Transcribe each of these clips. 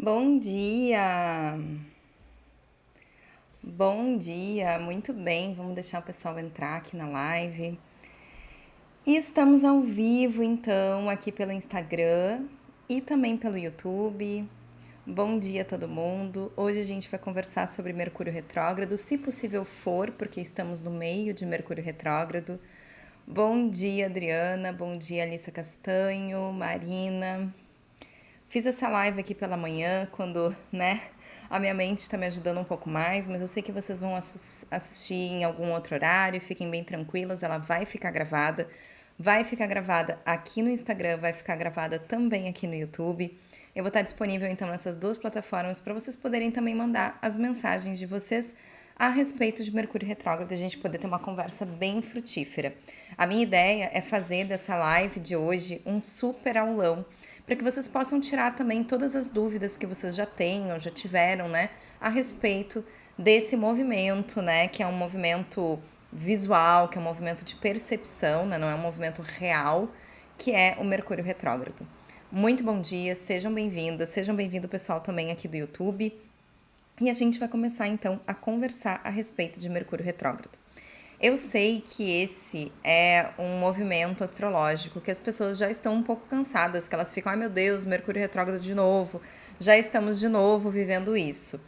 Bom dia! Bom dia, muito bem. Vamos deixar o pessoal entrar aqui na live. E estamos ao vivo, então, aqui pelo Instagram e também pelo YouTube. Bom dia a todo mundo. Hoje a gente vai conversar sobre Mercúrio retrógrado, se possível for, porque estamos no meio de Mercúrio retrógrado. Bom dia, Adriana. Bom dia, Alissa Castanho, Marina. Fiz essa live aqui pela manhã, quando, a minha mente está me ajudando um pouco mais, mas eu sei que vocês vão assistir em algum outro horário, fiquem bem tranquilas, ela vai ficar gravada aqui no Instagram, vai ficar gravada também aqui no YouTube. Eu vou estar disponível então nessas duas plataformas para vocês poderem também mandar as mensagens de vocês a respeito de Mercúrio retrógrado, a gente poder ter uma conversa bem frutífera. A minha ideia é fazer dessa live de hoje um super aulão, para que vocês possam tirar também todas as dúvidas que vocês já têm ou já tiveram, a respeito desse movimento, que é um movimento visual, que é um movimento de percepção, não é um movimento real, que é o Mercúrio retrógrado. Muito bom dia, sejam bem-vindas, sejam bem-vindo pessoal também aqui do YouTube. E a gente vai começar então a conversar a respeito de Mercúrio retrógrado. Eu sei que esse é um movimento astrológico que as pessoas já estão um pouco cansadas, que elas ficam, ai meu Deus, Mercúrio retrógrado de novo, já estamos de novo vivendo isso.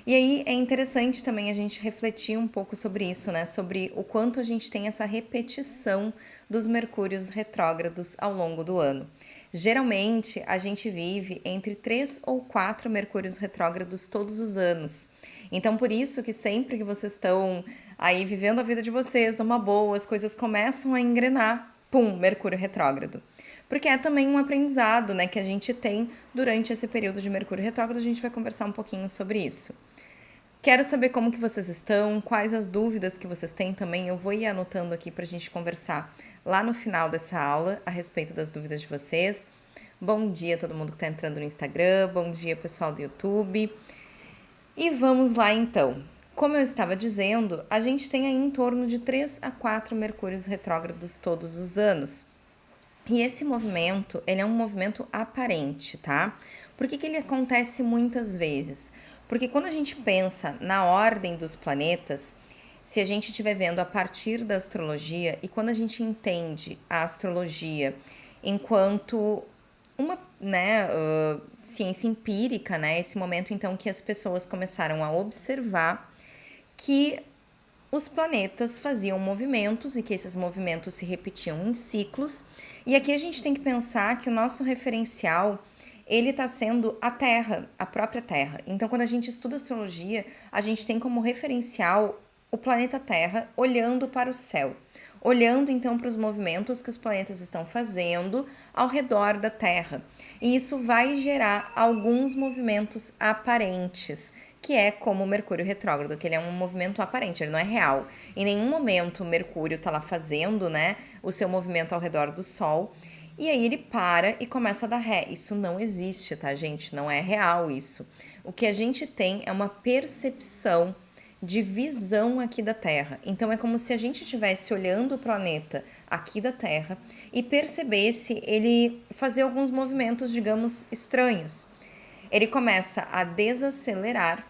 E aí é interessante também a gente refletir um pouco sobre isso, sobre o quanto a gente tem essa repetição dos Mercúrios retrógrados ao longo do ano. Geralmente, a gente vive entre 3 ou 4 Mercúrios retrógrados todos os anos. Então, por isso que sempre que vocês estão aí vivendo a vida de vocês numa boa, as coisas começam a engrenar, pum, Mercúrio retrógrado. Porque é também um aprendizado, que a gente tem durante esse período de Mercúrio retrógrado, a gente vai conversar um pouquinho sobre isso. Quero saber como que vocês estão, quais as dúvidas que vocês têm também, eu vou ir anotando aqui para a gente conversar lá no final dessa aula a respeito das dúvidas de vocês. Bom dia a todo mundo que está entrando no Instagram, bom dia pessoal do YouTube. E vamos lá então. Como eu estava dizendo, a gente tem aí em torno de 3 a 4 Mercúrios retrógrados todos os anos. E esse movimento, ele é um movimento aparente, tá? Por que ele acontece muitas vezes? Porque quando a gente pensa na ordem dos planetas, se a gente estiver vendo a partir da astrologia, e quando a gente entende a astrologia enquanto uma ciência empírica, esse momento então que as pessoas começaram a observar que os planetas faziam movimentos e que esses movimentos se repetiam em ciclos. E aqui a gente tem que pensar que o nosso referencial, ele está sendo a Terra, a própria Terra. Então, quando a gente estuda astrologia, a gente tem como referencial o planeta Terra olhando para o céu. Olhando então para os movimentos que os planetas estão fazendo ao redor da Terra. E isso vai gerar alguns movimentos aparentes, que é como o Mercúrio retrógrado, que ele é um movimento aparente, ele não é real. Em nenhum momento o Mercúrio está lá fazendo, o seu movimento ao redor do Sol, e aí ele para e começa a dar ré. Isso não existe, tá, gente? Não é real isso. O que a gente tem é uma percepção de visão aqui da Terra. Então é como se a gente estivesse olhando o planeta aqui da Terra e percebesse ele fazer alguns movimentos, digamos, estranhos. Ele começa a desacelerar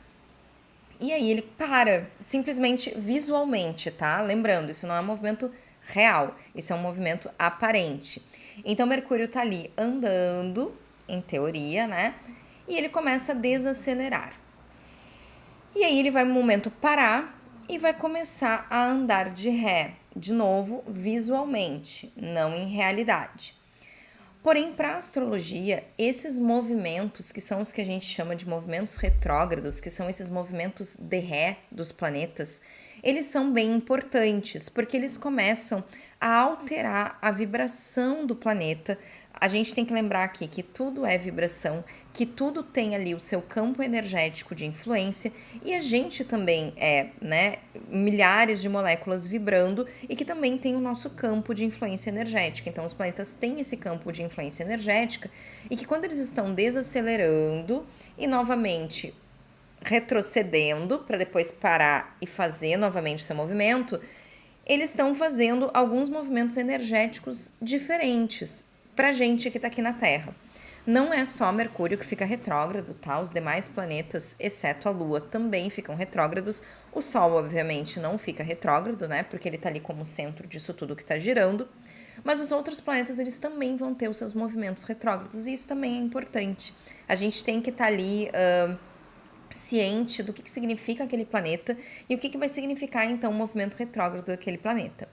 e aí ele para, simplesmente visualmente, tá? Lembrando, isso não é um movimento real, isso é um movimento aparente. Então Mercúrio tá ali andando, em teoria, e ele começa a desacelerar. E aí ele vai no momento parar e vai começar a andar de ré, de novo, visualmente, não em realidade. Porém, para a astrologia, esses movimentos, que são os que a gente chama de movimentos retrógrados, que são esses movimentos de ré dos planetas, eles são bem importantes, porque eles começam a alterar a vibração do planeta. A gente tem que lembrar aqui que tudo é vibração, que tudo tem ali o seu campo energético de influência, e a gente também é, milhares de moléculas vibrando e que também tem o nosso campo de influência energética. Então, os planetas têm esse campo de influência energética e que quando eles estão desacelerando e novamente retrocedendo para depois parar e fazer novamente o seu movimento, eles estão fazendo alguns movimentos energéticos diferentes para a gente que está aqui na Terra. Não é só Mercúrio que fica retrógrado, tá? Os demais planetas, exceto a Lua, também ficam retrógrados. O Sol, obviamente, não fica retrógrado, né? Porque ele tá ali como centro disso tudo que tá girando. Mas os outros planetas, eles também vão ter os seus movimentos retrógrados, e isso também é importante. A gente tem que estar ali ciente do que significa aquele planeta e o que vai significar, então, o movimento retrógrado daquele planeta.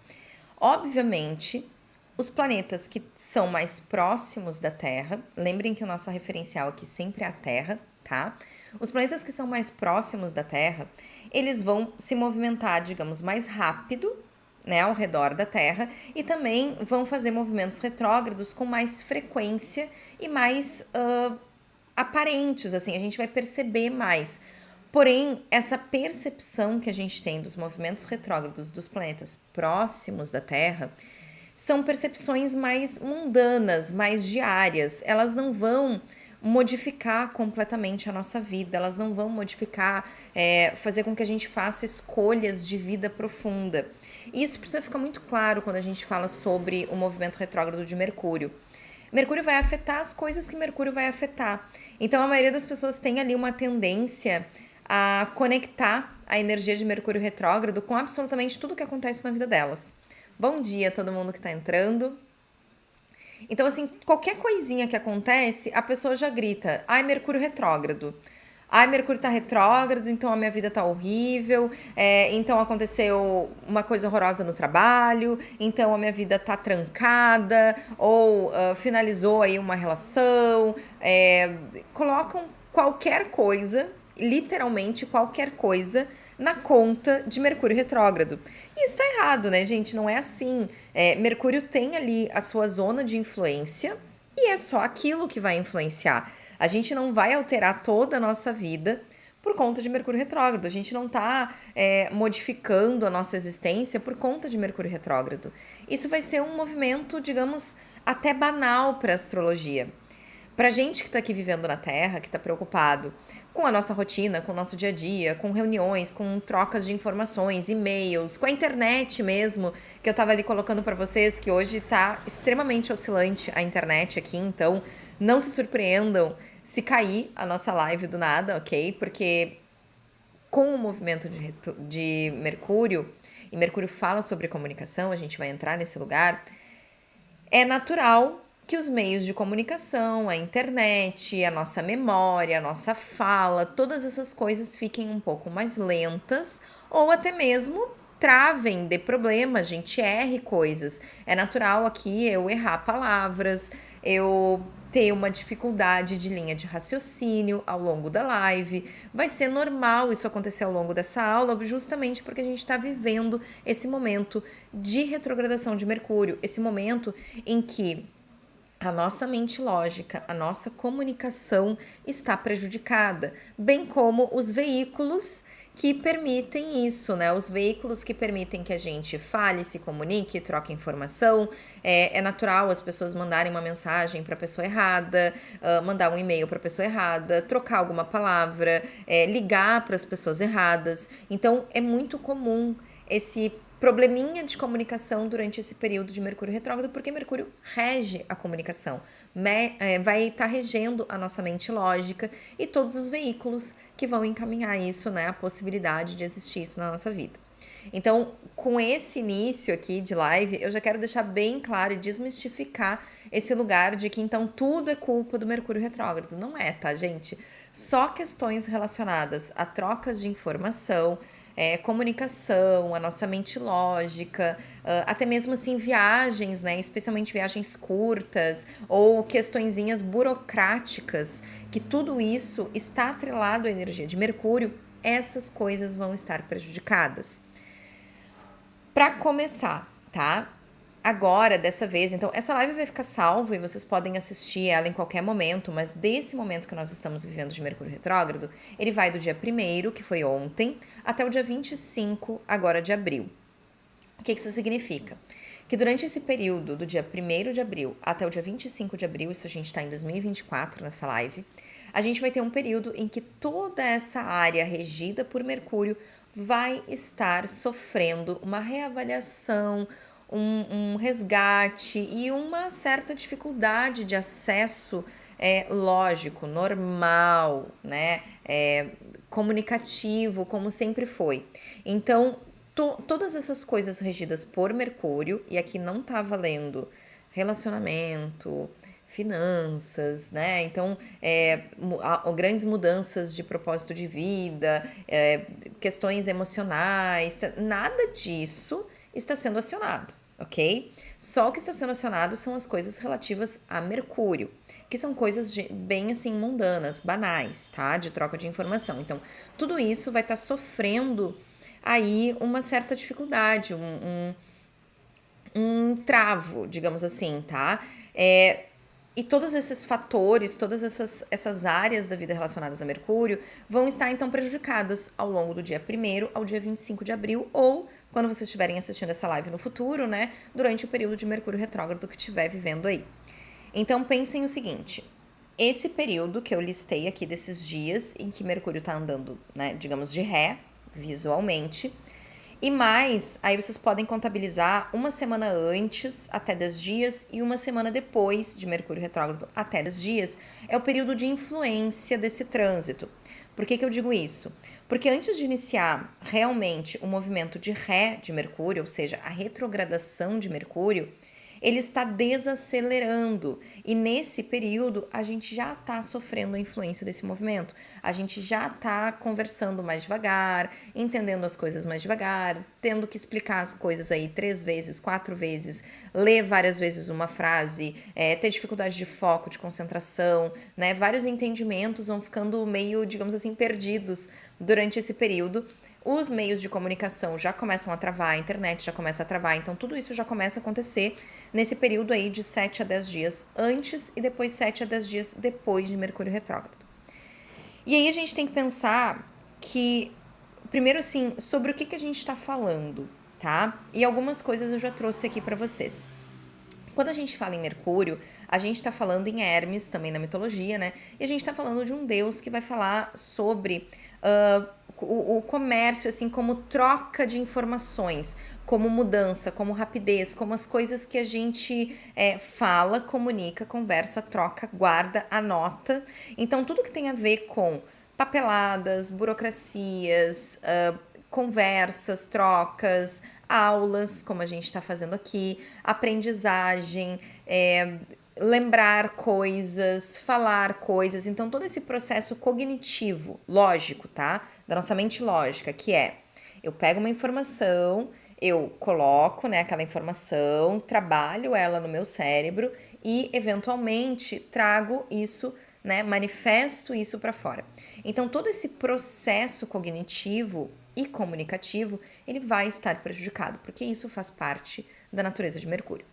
Obviamente, os planetas que são mais próximos da Terra, lembrem que o nosso referencial aqui sempre é a Terra, tá? Os planetas que são mais próximos da Terra, eles vão se movimentar, digamos, mais rápido, né, ao redor da Terra, e também vão fazer movimentos retrógrados com mais frequência e mais aparentes, assim, a gente vai perceber mais. Porém, essa percepção que a gente tem dos movimentos retrógrados dos planetas próximos da Terra são percepções mais mundanas, mais diárias. Elas não vão modificar completamente a nossa vida, elas não vão modificar, fazer com que a gente faça escolhas de vida profunda. E isso precisa ficar muito claro quando a gente fala sobre o movimento retrógrado de Mercúrio. Mercúrio vai afetar as coisas que Mercúrio vai afetar. Então, a maioria das pessoas tem ali uma tendência a conectar a energia de Mercúrio retrógrado com absolutamente tudo que acontece na vida delas. Bom dia a todo mundo que tá entrando. Então, assim, qualquer coisinha que acontece, a pessoa já grita: ai, Mercúrio retrógrado. Ai, Mercúrio tá retrógrado, então a minha vida tá horrível, então aconteceu uma coisa horrorosa no trabalho, então a minha vida tá trancada, ou finalizou aí uma relação, colocam qualquer coisa, literalmente qualquer coisa, na conta de Mercúrio retrógrado. E isso tá errado, né, gente? Não é assim. Mercúrio tem ali a sua zona de influência e é só aquilo que vai influenciar. A gente não vai alterar toda a nossa vida por conta de Mercúrio retrógrado. A gente não está modificando a nossa existência por conta de Mercúrio retrógrado. Isso vai ser um movimento, digamos, até banal para a astrologia. Para gente que está aqui vivendo na Terra, que está preocupado com a nossa rotina, com o nosso dia a dia, com reuniões, com trocas de informações, e-mails, com a internet mesmo, que eu estava ali colocando para vocês, que hoje está extremamente oscilante a internet aqui, então não se surpreendam se cair a nossa live do nada, ok? Porque com o movimento de Mercúrio, e Mercúrio fala sobre comunicação, a gente vai entrar nesse lugar, é natural que os meios de comunicação, a internet, a nossa memória, a nossa fala, todas essas coisas fiquem um pouco mais lentas ou até mesmo travem, dê problema, a gente erre coisas. É natural aqui eu errar palavras, eu ter uma dificuldade de linha de raciocínio ao longo da live. Vai ser normal isso acontecer ao longo dessa aula, justamente porque a gente está vivendo esse momento de retrogradação de Mercúrio, esse momento em que a nossa mente lógica, a nossa comunicação está prejudicada, bem como os veículos que permitem isso, né? Os veículos que permitem que a gente fale, se comunique, troque informação. É natural as pessoas mandarem uma mensagem para a pessoa errada, mandar um e-mail para a pessoa errada, trocar alguma palavra, ligar para as pessoas erradas. Então, é muito comum esse probleminha de comunicação durante esse período de Mercúrio retrógrado, porque Mercúrio rege a comunicação, vai estar regendo a nossa mente lógica e todos os veículos que vão encaminhar isso, né, a possibilidade de existir isso na nossa vida. Então, com esse início aqui de live, eu já quero deixar bem claro e desmistificar esse lugar de que então tudo é culpa do Mercúrio retrógrado. Não é, tá, gente? Só questões relacionadas a trocas de informação, comunicação, a nossa mente lógica, até mesmo assim viagens, né, especialmente viagens curtas ou questõezinhas burocráticas, que tudo isso está atrelado à energia de Mercúrio, essas coisas vão estar prejudicadas. Para começar, tá? Agora, dessa vez, então, essa live vai ficar salva e vocês podem assistir ela em qualquer momento, mas desse momento que nós estamos vivendo de Mercúrio retrógrado, ele vai do dia 1º, que foi ontem, até o dia 25, agora de abril. O que isso significa? Que durante esse período, do dia 1º de abril até o dia 25 de abril, isso a gente está em 2024 nessa live, a gente vai ter um período em que toda essa área regida por Mercúrio vai estar sofrendo uma reavaliação, um resgate e uma certa dificuldade de acesso lógico, normal, né? Comunicativo, como sempre foi. Então, todas essas coisas regidas por Mercúrio, e aqui não tá valendo relacionamento, finanças, né? Então, grandes mudanças de propósito de vida, questões emocionais, nada disso está sendo acionado, ok? Só o que está sendo acionado são as coisas relativas a Mercúrio, que são coisas bem assim mundanas, banais, tá? De troca de informação. Então, tudo isso vai estar sofrendo aí uma certa dificuldade, um travo, digamos assim, tá? E todos esses fatores, todas essas áreas da vida relacionadas a Mercúrio vão estar então prejudicadas ao longo do dia 1º ao dia 25 de abril, ou quando vocês estiverem assistindo essa live no futuro, né? Durante o período de Mercúrio retrógrado que estiver vivendo aí. Então pensem o seguinte: esse período que eu listei aqui desses dias em que Mercúrio tá andando, né, digamos, de ré, visualmente, e mais, aí vocês podem contabilizar uma semana antes, até 10 dias, e uma semana depois de Mercúrio retrógrado, até 10 dias, é o período de influência desse trânsito. Por que eu digo isso? Porque antes de iniciar realmente o movimento de ré de Mercúrio, ou seja, a retrogradação de Mercúrio, ele está desacelerando, e nesse período a gente já está sofrendo a influência desse movimento, a gente já está conversando mais devagar, entendendo as coisas mais devagar, tendo que explicar as coisas aí 3 vezes, 4 vezes, ler várias vezes uma frase, ter dificuldade de foco, de concentração, né? Vários entendimentos vão ficando meio, digamos assim, perdidos durante esse período. Os meios de comunicação já começam a travar, a internet já começa a travar, então tudo isso já começa a acontecer nesse período aí de 7 a 10 dias antes e depois 7 a 10 dias depois de Mercúrio retrógrado. E aí a gente tem que pensar que, primeiro assim, sobre o que a gente está falando, tá? E algumas coisas eu já trouxe aqui para vocês. Quando a gente fala em Mercúrio, a gente está falando em Hermes, também na mitologia, né? E a gente está falando de um deus que vai falar sobre o comércio, assim, como troca de informações, como mudança, como rapidez, como as coisas que a gente fala, comunica, conversa, troca, guarda, anota. Então, tudo que tem a ver com papeladas, burocracias, conversas, trocas, aulas, como a gente está fazendo aqui, aprendizagem, lembrar coisas, falar coisas. Então, todo esse processo cognitivo, lógico, tá? Da nossa mente lógica, que eu pego uma informação, eu coloco, né, aquela informação, trabalho ela no meu cérebro e, eventualmente, trago isso, né, manifesto isso para fora. Então, todo esse processo cognitivo e comunicativo, ele vai estar prejudicado, porque isso faz parte da natureza de Mercúrio.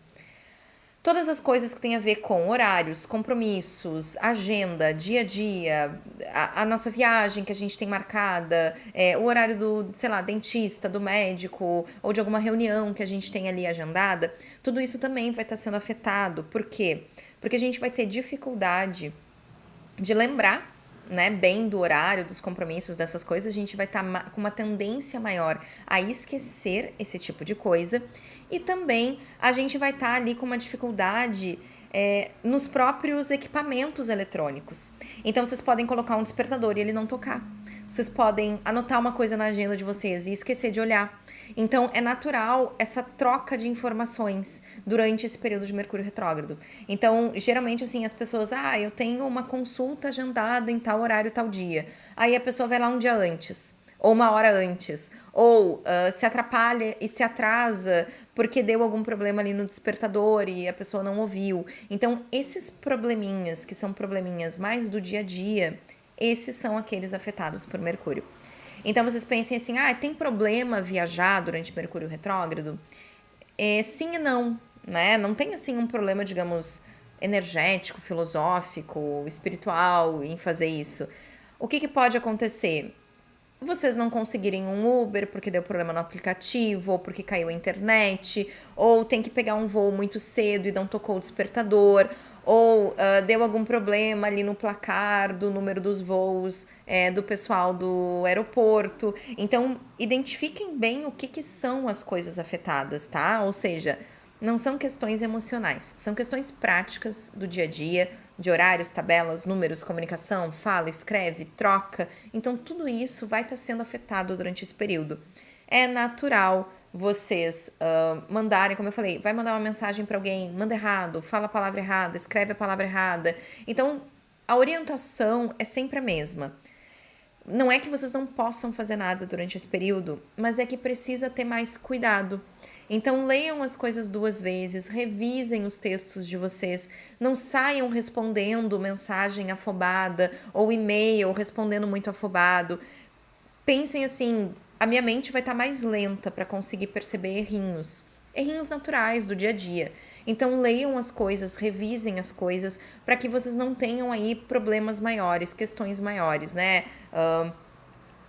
Todas as coisas que têm a ver com horários, compromissos, agenda, dia a dia, a nossa viagem que a gente tem marcada, o horário do, sei lá, dentista, do médico, ou de alguma reunião que a gente tem ali agendada, tudo isso também vai estar sendo afetado. Por quê? Porque a gente vai ter dificuldade de lembrar, né, bem do horário, dos compromissos, dessas coisas. A gente vai estar com uma tendência maior a esquecer esse tipo de coisa, e também a gente vai estar ali com uma dificuldade nos próprios equipamentos eletrônicos. Então, vocês podem colocar um despertador e ele não tocar. Vocês podem anotar uma coisa na agenda de vocês e esquecer de olhar. Então, é natural essa troca de informações durante esse período de Mercúrio retrógrado. Então, geralmente, assim, as pessoas, eu tenho uma consulta agendada em tal horário, tal dia. Aí a pessoa vai lá um dia antes, ou uma hora antes, ou se atrapalha e se atrasa porque deu algum problema ali no despertador e a pessoa não ouviu. Então, esses probleminhas, que são probleminhas mais do dia a dia, esses são aqueles afetados por Mercúrio. Então, vocês pensem assim, tem problema viajar durante Mercúrio retrógrado? Sim e não, né? Não tem, assim, um problema, digamos, energético, filosófico, espiritual em fazer isso. O que pode acontecer? vocês não conseguirem um Uber porque deu problema no aplicativo, ou porque caiu a internet, ou tem que pegar um voo muito cedo e não tocou o despertador, ou deu algum problema ali no placar do número dos voos do pessoal do aeroporto. Então, identifiquem bem o que são as coisas afetadas, tá? Ou seja, não são questões emocionais, são questões práticas do dia a dia, de horários, tabelas, números, comunicação, fala, escreve, troca. Então, tudo isso vai estar sendo afetado durante esse período. É natural vocês mandarem, como eu falei, vai mandar uma mensagem para alguém, manda errado, fala a palavra errada, escreve a palavra errada. Então, a orientação é sempre a mesma. Não é que vocês não possam fazer nada durante esse período, mas é que precisa ter mais cuidado. Então, leiam as coisas 2 vezes, revisem os textos de vocês, não saiam respondendo mensagem afobada ou e-mail respondendo muito afobado. Pensem assim, a minha mente vai estar mais lenta para conseguir perceber errinhos naturais do dia a dia. Então leiam as coisas, revisem as coisas, para que vocês não tenham aí problemas maiores, questões maiores, né?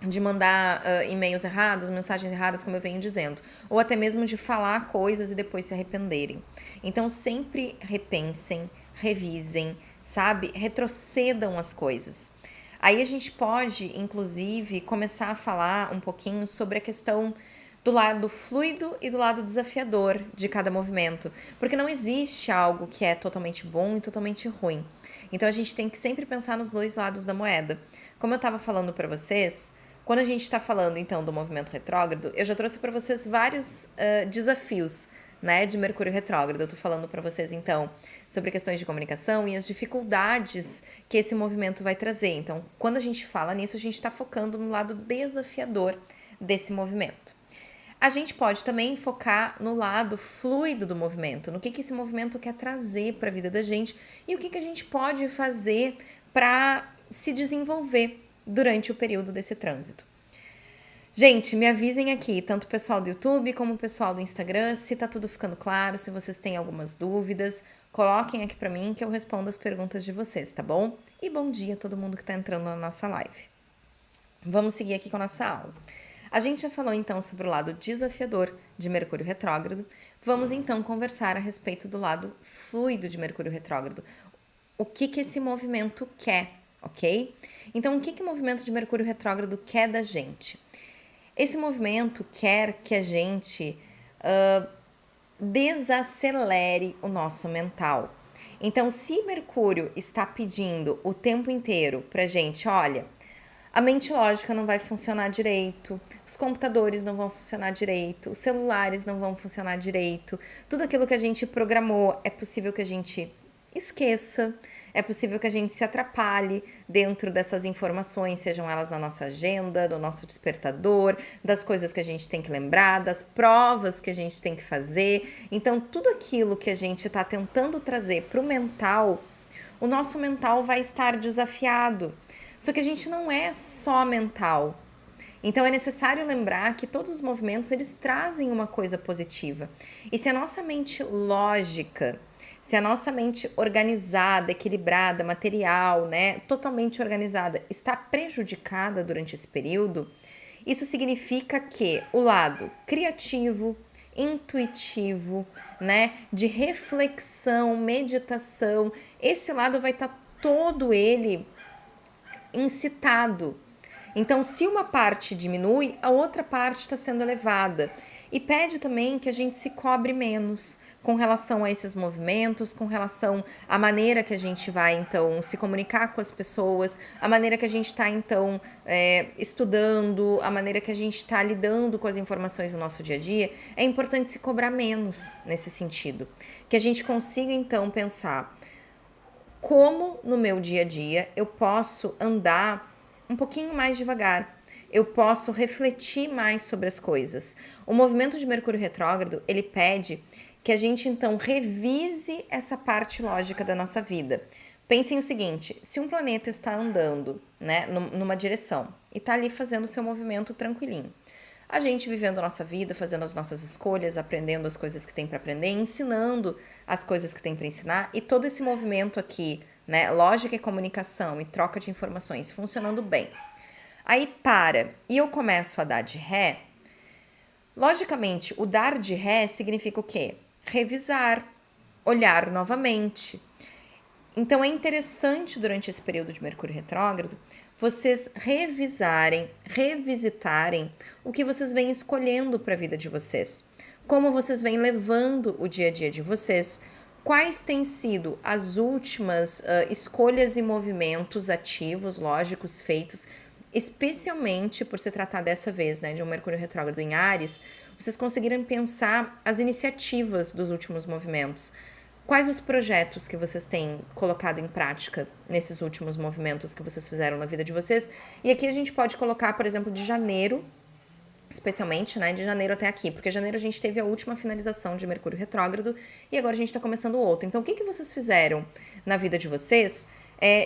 De mandar e-mails errados, mensagens erradas, como eu venho dizendo, ou até mesmo de falar coisas e depois se arrependerem. Então sempre repensem, revisem, sabe? Retrocedam as coisas. Aí a gente pode, inclusive, começar a falar um pouquinho sobre a questão do lado fluido e do lado desafiador de cada movimento, porque não existe algo que é totalmente bom e totalmente ruim. Então a gente tem que sempre pensar nos 2 lados da moeda. Como eu estava falando para vocês, quando a gente está falando então do movimento retrógrado, eu já trouxe para vocês vários desafios, né, de Mercúrio retrógrado. Eu tô falando para vocês então sobre questões de comunicação e as dificuldades que esse movimento vai trazer. Então, quando a gente fala nisso, a gente está focando no lado desafiador desse movimento. A gente pode também focar no lado fluido do movimento, no que esse movimento quer trazer para a vida da gente e o que a gente pode fazer para se desenvolver durante o período desse trânsito. Gente, me avisem aqui, tanto o pessoal do YouTube como o pessoal do Instagram, se tá tudo ficando claro, se vocês têm algumas dúvidas, coloquem aqui para mim que eu respondo as perguntas de vocês, tá bom? E bom dia a todo mundo que tá entrando na nossa live. Vamos seguir aqui com a nossa aula. A gente já falou então sobre o lado desafiador de Mercúrio retrógrado. Vamos então conversar a respeito do lado fluido de Mercúrio retrógrado. O que esse movimento quer, ok? Então, o que o movimento de Mercúrio retrógrado quer da gente? Esse movimento quer que a gente desacelere o nosso mental. Então, se Mercúrio está pedindo o tempo inteiro pra gente, olha, a mente lógica não vai funcionar direito, os computadores não vão funcionar direito, os celulares não vão funcionar direito, tudo aquilo que a gente programou é possível que a gente esqueça, é possível que a gente se atrapalhe dentro dessas informações, sejam elas na nossa agenda, do nosso despertador, das coisas que a gente tem que lembrar, das provas que a gente tem que fazer. Então, tudo aquilo que a gente está tentando trazer para o mental, o nosso mental vai estar desafiado. Só que a gente não é só mental. Então é necessário lembrar que todos os movimentos eles trazem uma coisa positiva. E se a nossa mente lógica, se a nossa mente organizada, equilibrada, material, né, totalmente organizada, está prejudicada durante esse período, isso significa que o lado criativo, intuitivo, né, de reflexão, meditação, esse lado vai estar todo ele incitado. Então, se uma parte diminui, a outra parte está sendo elevada. E pede também que a gente se cobre menos com relação a esses movimentos, com relação à maneira que a gente vai, então, se comunicar com as pessoas, a maneira que a gente está, então, estudando, a maneira que a gente está lidando com as informações do nosso dia a dia. É importante se cobrar menos nesse sentido. Que a gente consiga, então, pensar como no meu dia a dia eu posso andar um pouquinho mais devagar, eu posso refletir mais sobre as coisas. O movimento de Mercúrio retrógrado, ele pede que a gente então revise essa parte lógica da nossa vida. Pensem o seguinte, se um planeta está andando, né, numa direção e está ali fazendo o seu movimento tranquilinho, a gente vivendo a nossa vida, fazendo as nossas escolhas, aprendendo as coisas que tem para aprender, ensinando as coisas que tem para ensinar, e todo esse movimento aqui, né, lógica e comunicação e troca de informações funcionando bem. aí para e eu começo a dar de ré, logicamente, o dar de ré significa o quê? Revisar, olhar novamente. Então é interessante durante esse período de Mercúrio retrógrado vocês revisarem, revisitarem o que vocês vêm escolhendo para a vida de vocês, como vocês vêm levando o dia a dia de vocês, quais têm sido as últimas escolhas e movimentos ativos, lógicos, feitos, especialmente por se tratar dessa vez, né, de um Mercúrio retrógrado em Áries, vocês conseguiram pensar as iniciativas dos últimos movimentos. Quais os projetos que vocês têm colocado em prática nesses últimos movimentos que vocês fizeram na vida de vocês? E aqui a gente pode colocar, por exemplo, de janeiro, especialmente, né, de janeiro até aqui, porque janeiro a gente teve a última finalização de Mercúrio retrógrado e agora a gente está começando outro. Então, o que vocês fizeram na vida de vocês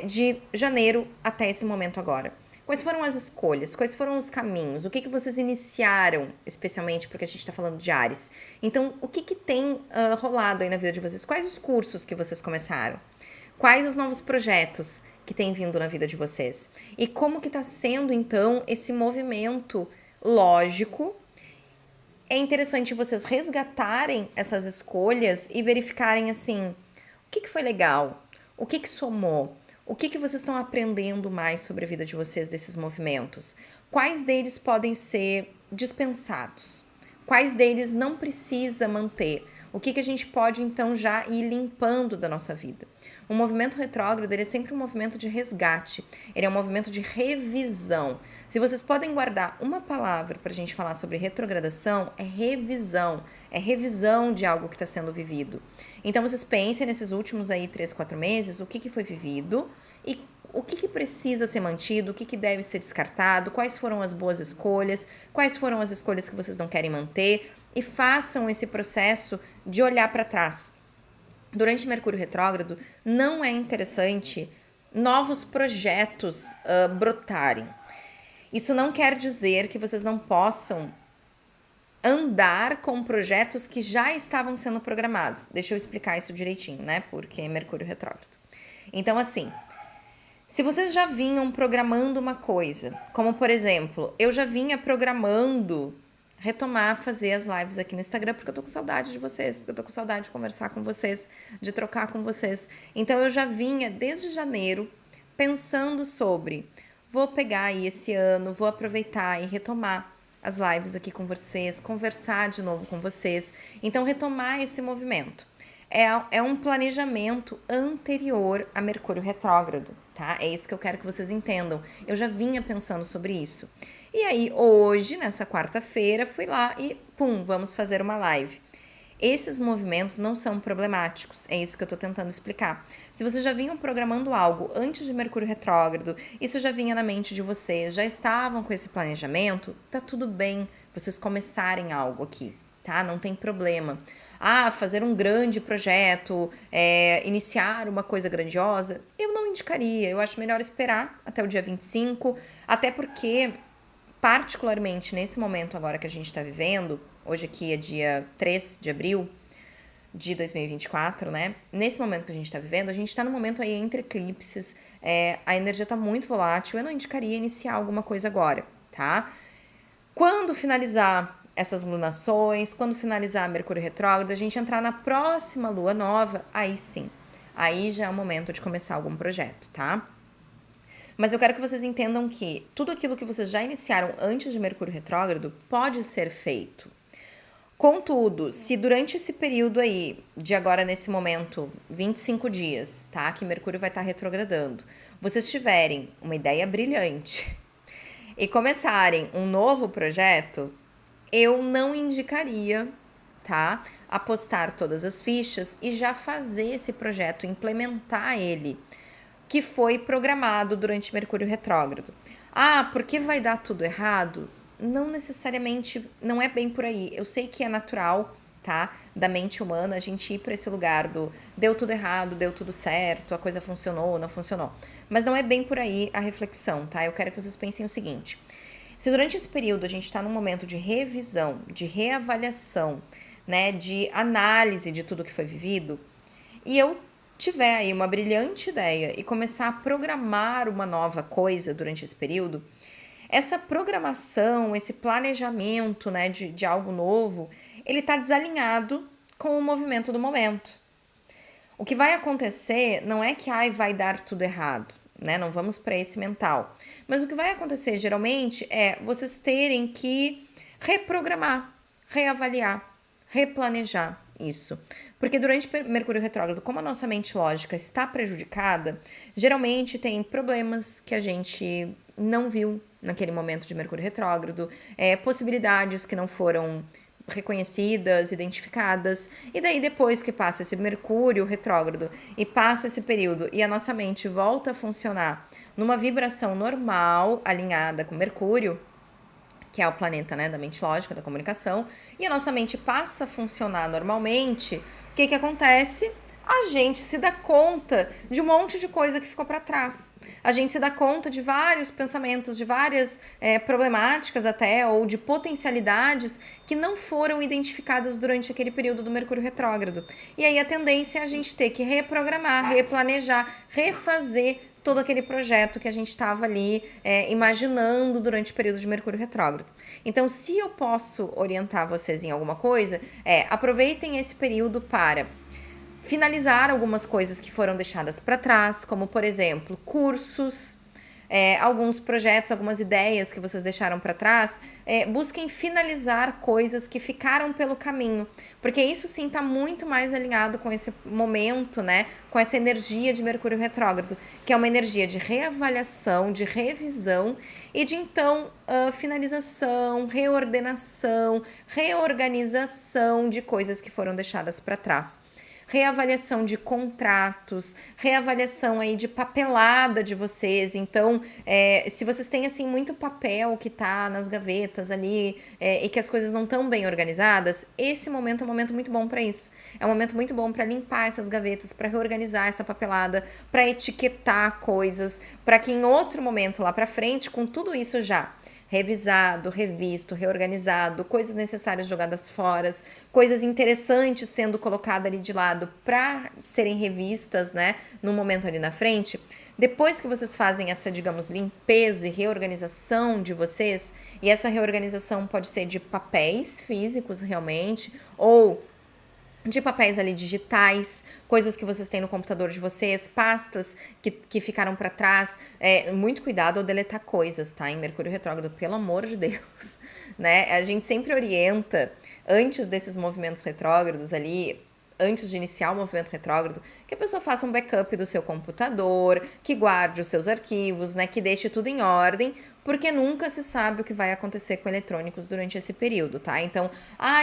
de janeiro até esse momento agora? Quais foram as escolhas? Quais foram os caminhos? O que vocês iniciaram, especialmente porque a gente está falando de Áries? Então, o que tem rolado aí na vida de vocês? Quais os cursos que vocês começaram? Quais os novos projetos que têm vindo na vida de vocês? E como que está sendo, então, esse movimento lógico? É interessante vocês resgatarem essas escolhas e verificarem, assim, o que foi legal? O que somou? O que vocês estão aprendendo mais sobre a vida de vocês desses movimentos? Quais deles podem ser dispensados? Quais deles não precisa manter? O que a gente pode, então, já ir limpando da nossa vida? O movimento retrógrado ele é sempre um movimento de resgate, ele é um movimento de revisão. Se vocês podem guardar uma palavra para a gente falar sobre retrogradação, é revisão de algo que está sendo vivido. Então, vocês pensem nesses últimos aí 3, 4 meses, o que foi vivido e o que precisa ser mantido, o que deve ser descartado, quais foram as boas escolhas, quais foram as escolhas que vocês não querem manter, e façam esse processo de olhar para trás. Durante Mercúrio retrógrado, não é interessante novos projetos brotarem. Isso não quer dizer que vocês não possam andar com projetos que já estavam sendo programados. Deixa eu explicar isso direitinho, né? Porque é Mercúrio retrógrado. Então, assim, se vocês já vinham programando uma coisa, como por exemplo, eu já vinha programando retomar, fazer as lives aqui no Instagram, porque eu tô com saudade de vocês, porque eu tô com saudade de conversar com vocês, de trocar com vocês. Então, eu já vinha desde janeiro pensando sobre, vou pegar aí esse ano, vou aproveitar e retomar as lives aqui com vocês, conversar de novo com vocês. Então, retomar esse movimento. É um planejamento anterior a Mercúrio retrógrado, tá? É isso que eu quero que vocês entendam. Eu já vinha pensando sobre isso. E aí, hoje, nessa quarta-feira, fui lá e, pum, vamos fazer uma live. Esses movimentos não são problemáticos, é isso que eu tô tentando explicar. Se vocês já vinham programando algo antes de Mercúrio retrógrado, isso já vinha na mente de vocês, já estavam com esse planejamento, tá tudo bem vocês começarem algo aqui, tá? Não tem problema. Fazer um grande projeto, iniciar uma coisa grandiosa, eu não indicaria. Eu acho melhor esperar até o dia 25, até porque, particularmente nesse momento agora que a gente está vivendo, hoje aqui é dia 3 de abril de 2024, né? Nesse momento que a gente está vivendo, a gente está no momento aí entre eclipses, a energia está muito volátil, eu não indicaria iniciar alguma coisa agora, tá? Quando finalizar essas lunações, quando finalizar Mercúrio retrógrado, a gente entrar na próxima lua nova, aí sim, aí já é o momento de começar algum projeto, tá? Mas eu quero que vocês entendam que tudo aquilo que vocês já iniciaram antes de Mercúrio retrógrado pode ser feito. Contudo, se durante esse período aí, de agora nesse momento, 25 dias, tá? Que Mercúrio vai estar retrogradando, vocês tiverem uma ideia brilhante e começarem um novo projeto, eu não indicaria, tá? Apostar todas as fichas e já fazer esse projeto, implementar ele, que foi programado durante Mercúrio retrógrado. Porque vai dar tudo errado? Não necessariamente, não é bem por aí. Eu sei que é natural, tá? Da mente humana, a gente ir para esse lugar do deu tudo errado, deu tudo certo, a coisa funcionou, não funcionou. Mas não é bem por aí a reflexão, tá? Eu quero que vocês pensem o seguinte. Se durante esse período a gente está num momento de revisão, de reavaliação, né? De análise de tudo que foi vivido, e eu tiver aí uma brilhante ideia e começar a programar uma nova coisa durante esse período, essa programação, esse planejamento, né, de algo novo, ele está desalinhado com o movimento do momento. O que vai acontecer não é que vai dar tudo errado, né? Não vamos para esse mental. Mas o que vai acontecer geralmente é vocês terem que reprogramar, reavaliar, replanejar isso. Porque durante Mercúrio retrógrado, como a nossa mente lógica está prejudicada, geralmente tem problemas que a gente não viu naquele momento de Mercúrio retrógrado, possibilidades que não foram reconhecidas, identificadas, e daí depois que passa esse Mercúrio retrógrado e passa esse período e a nossa mente volta a funcionar numa vibração normal, alinhada com Mercúrio, que é o planeta, né, da mente lógica, da comunicação, e a nossa mente passa a funcionar normalmente, o que acontece? A gente se dá conta de um monte de coisa que ficou para trás. A gente se dá conta de vários pensamentos, de várias problemáticas até, ou de potencialidades que não foram identificadas durante aquele período do Mercúrio retrógrado. E aí a tendência é a gente ter que reprogramar, replanejar, refazer todo aquele projeto que a gente estava ali imaginando durante o período de Mercúrio retrógrado. Então, se eu posso orientar vocês em alguma coisa, aproveitem esse período para finalizar algumas coisas que foram deixadas para trás, como, por exemplo, cursos, alguns projetos, algumas ideias que vocês deixaram para trás, busquem finalizar coisas que ficaram pelo caminho, porque isso sim está muito mais alinhado com esse momento, né, com essa energia de Mercúrio retrógrado, que é uma energia de reavaliação, de revisão e de então finalização, reordenação, reorganização de coisas que foram deixadas para trás. Reavaliação de contratos, reavaliação aí de papelada de vocês. Então, se vocês têm assim muito papel que tá nas gavetas ali e que as coisas não estão bem organizadas, esse momento é um momento muito bom para isso. É um momento muito bom para limpar essas gavetas, para reorganizar essa papelada, para etiquetar coisas, para que em outro momento lá para frente, com tudo isso já revisado, revisto, reorganizado, coisas necessárias jogadas fora, coisas interessantes sendo colocadas ali de lado para serem revistas, né, no momento ali na frente. Depois que vocês fazem essa, digamos, limpeza e reorganização de vocês, e essa reorganização pode ser de papéis físicos realmente, ou de papéis ali digitais, coisas que vocês têm no computador de vocês, pastas que ficaram para trás, muito cuidado ao deletar coisas, tá? Em Mercúrio retrógrado, pelo amor de Deus, né? A gente sempre orienta, antes desses movimentos retrógrados ali, antes de iniciar o movimento retrógrado, que a pessoa faça um backup do seu computador, que guarde os seus arquivos, né, que deixe tudo em ordem, porque nunca se sabe o que vai acontecer com eletrônicos durante esse período, tá? Então,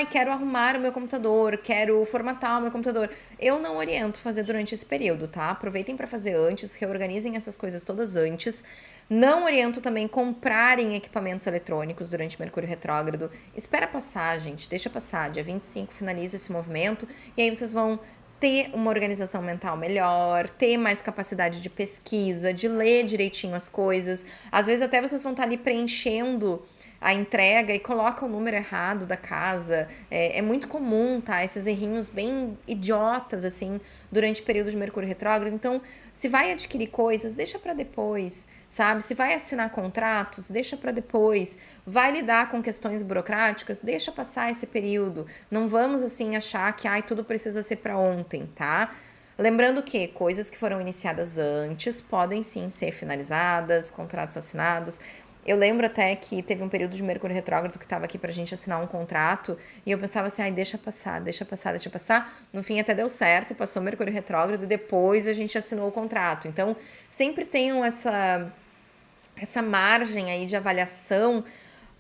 quero arrumar o meu computador, quero formatar o meu computador. Eu não oriento fazer durante esse período, tá? Aproveitem para fazer antes, reorganizem essas coisas todas antes. Não oriento também comprarem equipamentos eletrônicos durante Mercúrio retrógrado. Espera passar, gente, deixa passar. Dia 25 finaliza esse movimento e aí vocês vão ter uma organização mental melhor, ter mais capacidade de pesquisa, de ler direitinho as coisas. Às vezes até vocês vão estar ali preenchendo a entrega e colocam o número errado da casa. É muito comum, tá? Esses errinhos bem idiotas, assim, durante o período de Mercúrio retrógrado. Então, se vai adquirir coisas, deixa para depois, sabe? Se vai assinar contratos, deixa para depois. Vai lidar com questões burocráticas, deixa passar esse período. Não vamos, assim, achar que tudo precisa ser para ontem, tá? Lembrando que coisas que foram iniciadas antes podem sim ser finalizadas, contratos assinados. Eu lembro até que teve um período de Mercúrio retrógrado que estava aqui pra gente assinar um contrato e eu pensava assim, deixa passar, deixa passar, deixa passar. No fim até deu certo, passou Mercúrio retrógrado e depois a gente assinou o contrato. Então, sempre tenham essa margem aí de avaliação,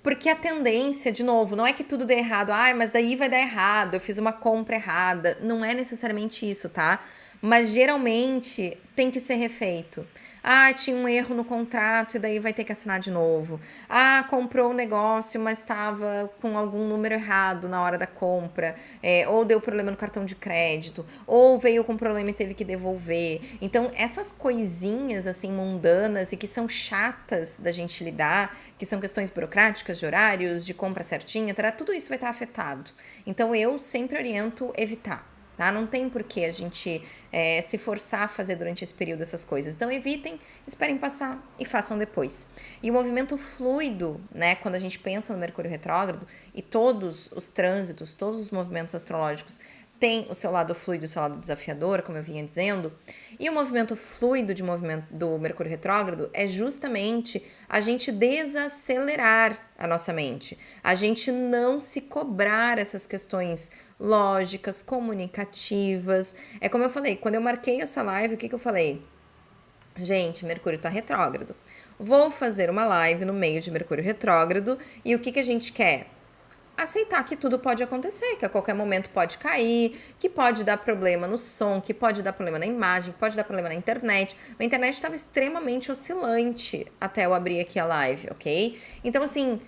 porque a tendência, de novo, não é que tudo dê errado, mas daí vai dar errado, eu fiz uma compra errada. Não é necessariamente isso, tá? Mas geralmente tem que ser refeito. Tinha um erro no contrato e daí vai ter que assinar de novo. Comprou um negócio, mas estava com algum número errado na hora da compra. Ou deu problema no cartão de crédito. Ou veio com problema e teve que devolver. Então, essas coisinhas, assim, mundanas e que são chatas da gente lidar, que são questões burocráticas, de horários, de compra certinha, tudo isso vai estar afetado. Então, eu sempre oriento evitar. tá? Não tem por que a gente se forçar a fazer durante esse período essas coisas. Então evitem, esperem passar e façam depois. E o movimento fluido, né, quando a gente pensa no Mercúrio retrógrado e todos os trânsitos, todos os movimentos astrológicos tem o seu lado fluido e o seu lado desafiador, como eu vinha dizendo, e o movimento fluido do Mercúrio retrógrado é justamente a gente desacelerar a nossa mente, a gente não se cobrar essas questões lógicas, comunicativas. É como eu falei, quando eu marquei essa live, o que eu falei? Gente, Mercúrio tá retrógrado. Vou fazer uma live no meio de Mercúrio retrógrado e o que a gente quer? Aceitar que tudo pode acontecer, que a qualquer momento pode cair, que pode dar problema no som, que pode dar problema na imagem, que pode dar problema na internet. A internet estava extremamente oscilante até eu abrir aqui a live, ok? Então, assim,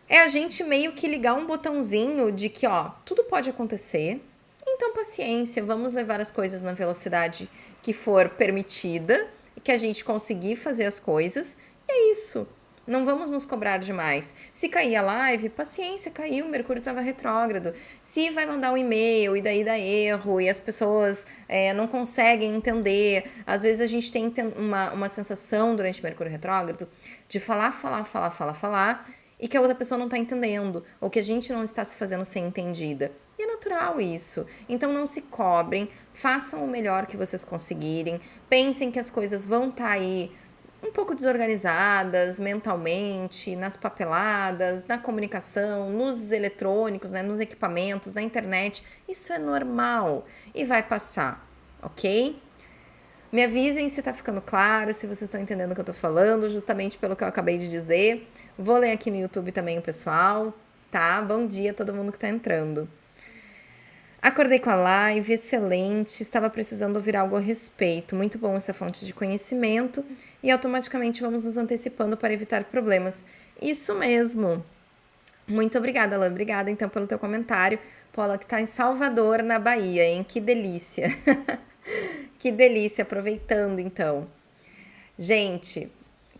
é a gente meio que ligar um botãozinho de que, ó, tudo pode acontecer, então paciência, vamos levar as coisas na velocidade que for permitida, que a gente conseguir fazer as coisas, e é isso. Não vamos nos cobrar demais. Se cair a live, paciência, caiu, o Mercúrio estava retrógrado. Se vai mandar um e-mail e daí dá erro e as pessoas não conseguem entender, às vezes a gente tem uma sensação durante o Mercúrio retrógrado de falar e que a outra pessoa não está entendendo, ou que a gente não está se fazendo ser entendida. E é natural isso. Então não se cobrem, façam o melhor que vocês conseguirem, pensem que as coisas vão estar aí um pouco desorganizadas mentalmente, nas papeladas, na comunicação, nos eletrônicos, né, nos equipamentos, na internet. Isso é normal e vai passar, ok? Me avisem se tá ficando claro, se vocês estão entendendo o que eu tô falando, justamente pelo que eu acabei de dizer. Vou ler aqui no YouTube também o pessoal, tá? Bom dia a todo mundo que tá entrando. Acordei com a live, excelente, estava precisando ouvir algo a respeito. Muito bom essa fonte de conhecimento e automaticamente vamos nos antecipando para evitar problemas. Isso mesmo. Muito obrigada, Alan. Obrigada, então, pelo teu comentário. Paula, que tá em Salvador, na Bahia, hein? Que delícia. Que delícia, aproveitando, então. Gente,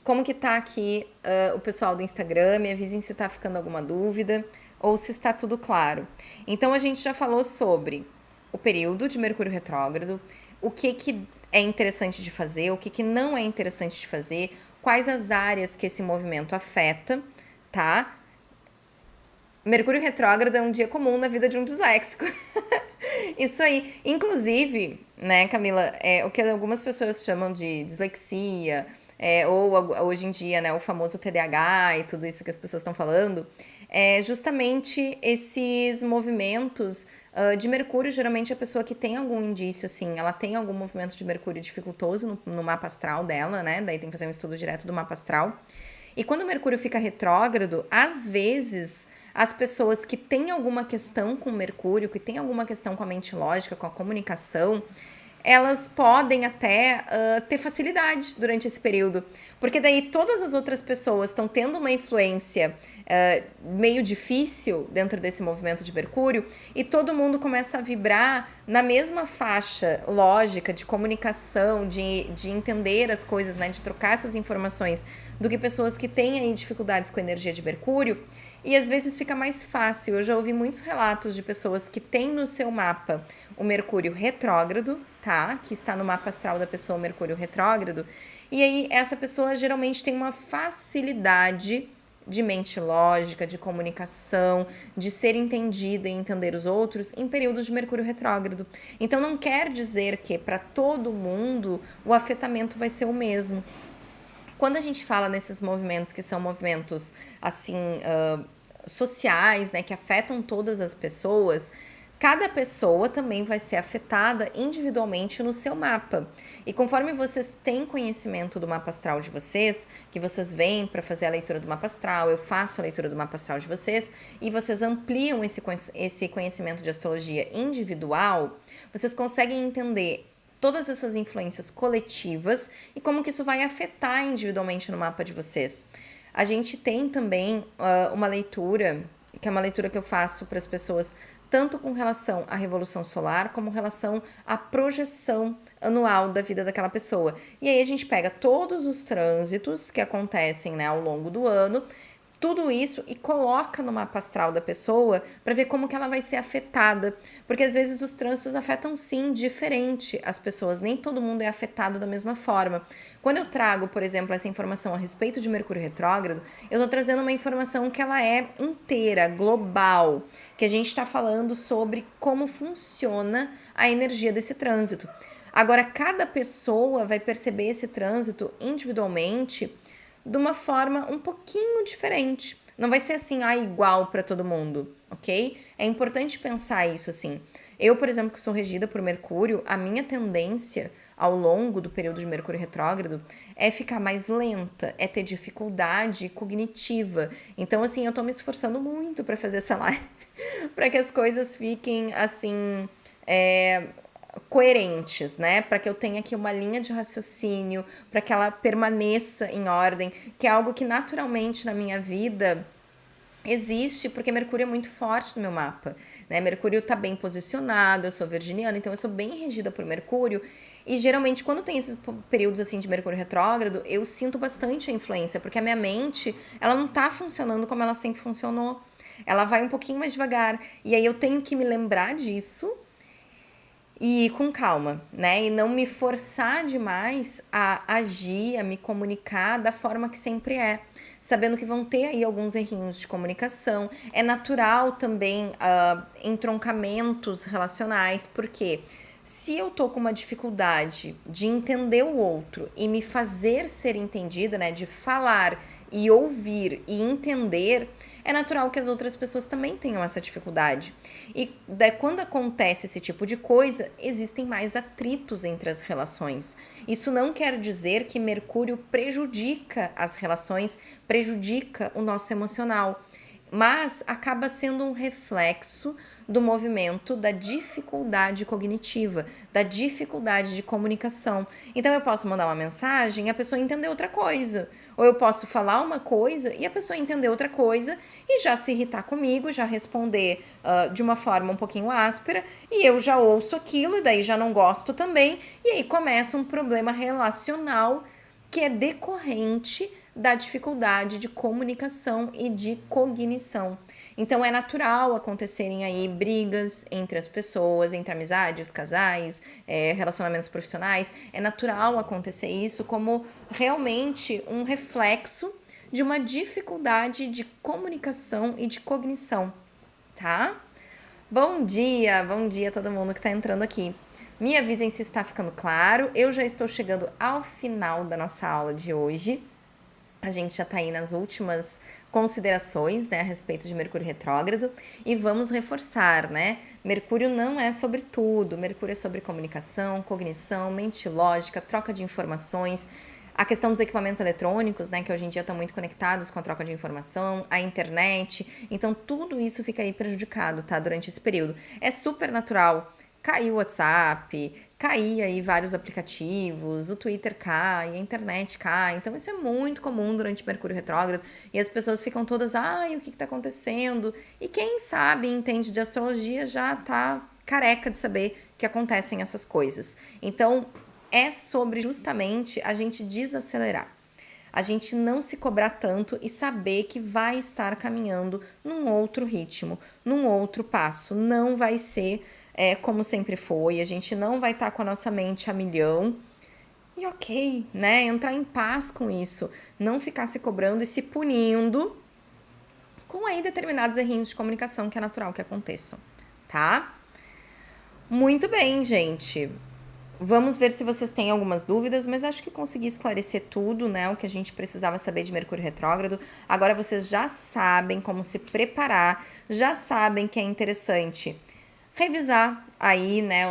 como que tá aqui o pessoal do Instagram? Me avisem se tá ficando alguma dúvida ou se está tudo claro. Então, a gente já falou sobre o período de Mercúrio retrógrado, o que é interessante de fazer, o que não é interessante de fazer, quais as áreas que esse movimento afeta, tá? Mercúrio retrógrado é um dia comum na vida de um disléxico. Isso aí. Inclusive, né, Camila, o que algumas pessoas chamam de dislexia, ou hoje em dia, né, o famoso TDAH e tudo isso que as pessoas estão falando, é justamente esses movimentos de Mercúrio. Geralmente a pessoa que tem algum indício, assim, ela tem algum movimento de Mercúrio dificultoso no mapa astral dela, né, daí tem que fazer um estudo direto do mapa astral. E quando o Mercúrio fica retrógrado, às vezes as pessoas que têm alguma questão com o Mercúrio, que têm alguma questão com a mente lógica, com a comunicação, elas podem até ter facilidade durante esse período, porque daí todas as outras pessoas estão tendo uma influência meio difícil dentro desse movimento de Mercúrio e todo mundo começa a vibrar na mesma faixa lógica de comunicação, de entender as coisas, né, de trocar essas informações, do que pessoas que têm aí dificuldades com a energia de Mercúrio. E às vezes fica mais fácil. Eu já ouvi muitos relatos de pessoas que têm no seu mapa o Mercúrio retrógrado, tá? Que está no mapa astral da pessoa o Mercúrio retrógrado. E aí essa pessoa geralmente tem uma facilidade de mente lógica, de comunicação, de ser entendida e entender os outros em períodos de Mercúrio retrógrado. Então não quer dizer que para todo mundo o afetamento vai ser o mesmo. Quando a gente fala nesses movimentos que são movimentos assim sociais, né, que afetam todas as pessoas, cada pessoa também vai ser afetada individualmente no seu mapa. E conforme vocês têm conhecimento do mapa astral de vocês, que vocês vêm para fazer a leitura do mapa astral, eu faço a leitura do mapa astral de vocês, e vocês ampliam esse conhecimento de astrologia individual, vocês conseguem entender todas essas influências coletivas e como que isso vai afetar individualmente no mapa de vocês. A gente tem também uma leitura, que é uma leitura que eu faço para as pessoas, tanto com relação à revolução solar, como relação à projeção anual da vida daquela pessoa. E aí a gente pega todos os trânsitos que acontecem, né, ao longo do ano, tudo isso e coloca no mapa astral da pessoa para ver como que ela vai ser afetada. Porque às vezes os trânsitos afetam sim diferente as pessoas, nem todo mundo é afetado da mesma forma. Quando eu trago, por exemplo, essa informação a respeito de Mercúrio retrógrado, eu estou trazendo uma informação que ela é inteira, global, que a gente está falando sobre como funciona a energia desse trânsito. Agora, cada pessoa vai perceber esse trânsito individualmente de uma forma um pouquinho diferente. Não vai ser assim, igual para todo mundo, ok? É importante pensar isso assim. Eu, por exemplo, que sou regida por Mercúrio, a minha tendência ao longo do período de Mercúrio retrógrado é ficar mais lenta, é ter dificuldade cognitiva. Então, assim, eu tô me esforçando muito para fazer essa live, para que as coisas fiquem assim, coerentes, né? Para que eu tenha aqui uma linha de raciocínio, para que ela permaneça em ordem, que é algo que naturalmente na minha vida existe, porque Mercúrio é muito forte no meu mapa, né? Mercúrio tá bem posicionado, eu sou virginiana, então eu sou bem regida por Mercúrio, e geralmente quando tem esses períodos assim de Mercúrio retrógrado, eu sinto bastante a influência, porque a minha mente, ela não tá funcionando como ela sempre funcionou. Ela vai um pouquinho mais devagar, e aí eu tenho que me lembrar disso e ir com calma, né? E não me forçar demais a agir, a me comunicar da forma que sempre é. Sabendo que vão ter aí alguns errinhos de comunicação. É natural também entroncamentos relacionais, porque se eu tô com uma dificuldade de entender o outro e me fazer ser entendida, né? De falar e ouvir e entender, é natural que as outras pessoas também tenham essa dificuldade. E daí, quando acontece esse tipo de coisa, existem mais atritos entre as relações. Isso não quer dizer que Mercúrio prejudica as relações, prejudica o nosso emocional, mas acaba sendo um reflexo do movimento da dificuldade cognitiva, da dificuldade de comunicação. Então eu posso mandar uma mensagem e a pessoa entender outra coisa, ou eu posso falar uma coisa e a pessoa entender outra coisa e já se irritar comigo, já responder de uma forma um pouquinho áspera, e eu já ouço aquilo e daí já não gosto também, e aí começa um problema relacional que é decorrente da dificuldade de comunicação e de cognição. Então é natural acontecerem aí brigas entre as pessoas, entre amizades, casais, relacionamentos profissionais. É natural acontecer isso como realmente um reflexo de uma dificuldade de comunicação e de cognição, tá? Bom dia a todo mundo que está entrando aqui. Me avisem se está ficando claro. Eu já estou chegando ao final da nossa aula de hoje. A gente já está aí nas últimas considerações, né, a respeito de Mercúrio retrógrado, e vamos reforçar, né? Mercúrio não é sobre tudo. Mercúrio é sobre comunicação, cognição, mente lógica, troca de informações. A questão dos equipamentos eletrônicos, né, que hoje em dia estão muito conectados com a troca de informação, a internet. Então, tudo isso fica aí prejudicado, tá? Durante esse período. É super natural cair o WhatsApp, cair aí vários aplicativos, o Twitter cai, a internet cai. Então, isso é muito comum durante Mercúrio retrógrado. E as pessoas ficam todas, o que está acontecendo? E quem sabe, entende de astrologia, já tá careca de saber que acontecem essas coisas. Então, é sobre justamente a gente desacelerar. A gente não se cobrar tanto e saber que vai estar caminhando num outro ritmo, num outro passo. Não vai ser como sempre foi, a gente não vai estar com a nossa mente a milhão. E ok, né? Entrar em paz com isso. Não ficar se cobrando e se punindo com aí determinados errinhos de comunicação que é natural que aconteçam, tá? Muito bem, gente. Vamos ver se vocês têm algumas dúvidas, mas acho que consegui esclarecer tudo, né? O que a gente precisava saber de Mercúrio retrógrado. Agora vocês já sabem como se preparar, já sabem que é interessante revisar aí, né,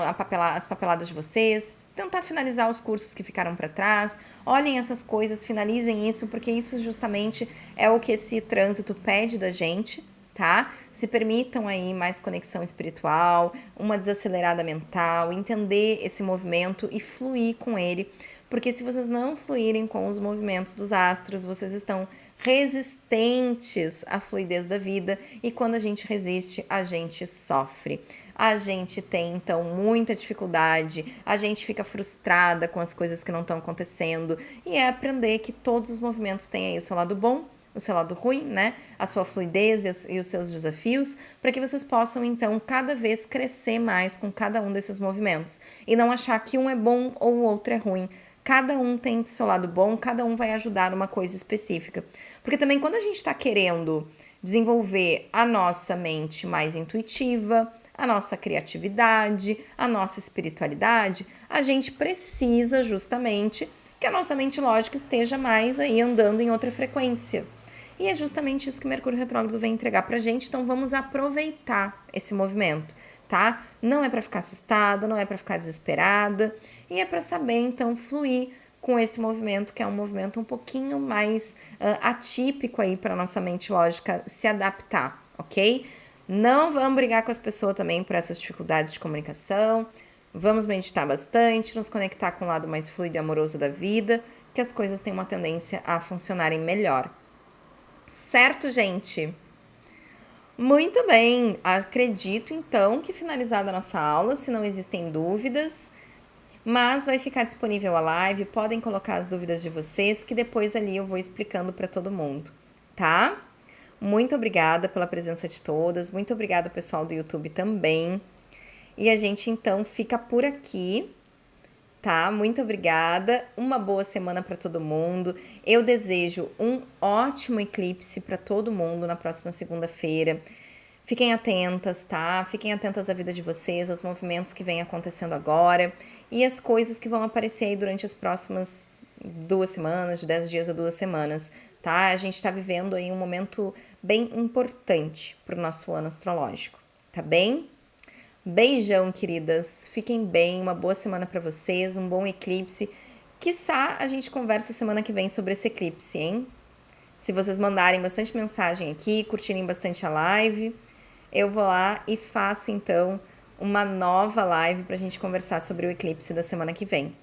as papeladas de vocês, tentar finalizar os cursos que ficaram para trás. Olhem essas coisas, finalizem isso, porque isso justamente é o que esse trânsito pede da gente, tá? Se permitam aí mais conexão espiritual, uma desacelerada mental, entender esse movimento e fluir com ele, porque se vocês não fluírem com os movimentos dos astros, vocês estão resistentes à fluidez da vida, e quando a gente resiste, a gente sofre. A gente tem, então, muita dificuldade, a gente fica frustrada com as coisas que não estão acontecendo, e é aprender que todos os movimentos têm aí o seu lado bom, o seu lado ruim, né? A sua fluidez e os seus desafios, para que vocês possam, então, cada vez crescer mais com cada um desses movimentos. E não achar que um é bom ou o outro é ruim. Cada um tem seu lado bom, cada um vai ajudar uma coisa específica. Porque também quando a gente está querendo desenvolver a nossa mente mais intuitiva, a nossa criatividade, a nossa espiritualidade, a gente precisa justamente que a nossa mente lógica esteja mais aí andando em outra frequência. E é justamente isso que Mercúrio retrógrado vem entregar pra gente, então vamos aproveitar esse movimento, tá? Não é para ficar assustada, não é para ficar desesperada, e é para saber então fluir com esse movimento, que é um movimento um pouquinho mais atípico aí para nossa mente lógica se adaptar, ok? Não vamos brigar com as pessoas também por essas dificuldades de comunicação. Vamos meditar bastante, nos conectar com o lado mais fluido e amoroso da vida, que as coisas têm uma tendência a funcionarem melhor. Certo, gente? Muito bem, acredito então que finalizada a nossa aula, se não existem dúvidas, mas vai ficar disponível a live, podem colocar as dúvidas de vocês, que depois ali eu vou explicando para todo mundo, tá? Muito obrigada pela presença de todas, muito obrigada pessoal do YouTube também. E a gente então fica por aqui, tá? Muito obrigada, uma boa semana para todo mundo. Eu desejo um ótimo eclipse para todo mundo na próxima segunda-feira. Fiquem atentas, tá? Fiquem atentas à vida de vocês, aos movimentos que vêm acontecendo agora e as coisas que vão aparecer aí durante as próximas 2 semanas, de 10 dias a 2 semanas, tá? A gente tá vivendo aí um momento bem importante pro nosso ano astrológico, tá bem? Beijão, queridas. Fiquem bem, uma boa semana para vocês, um bom eclipse. Quiçá a gente conversa semana que vem sobre esse eclipse, hein? Se vocês mandarem bastante mensagem aqui, curtirem bastante a live, eu vou lá e faço então uma nova live pra gente conversar sobre o eclipse da semana que vem.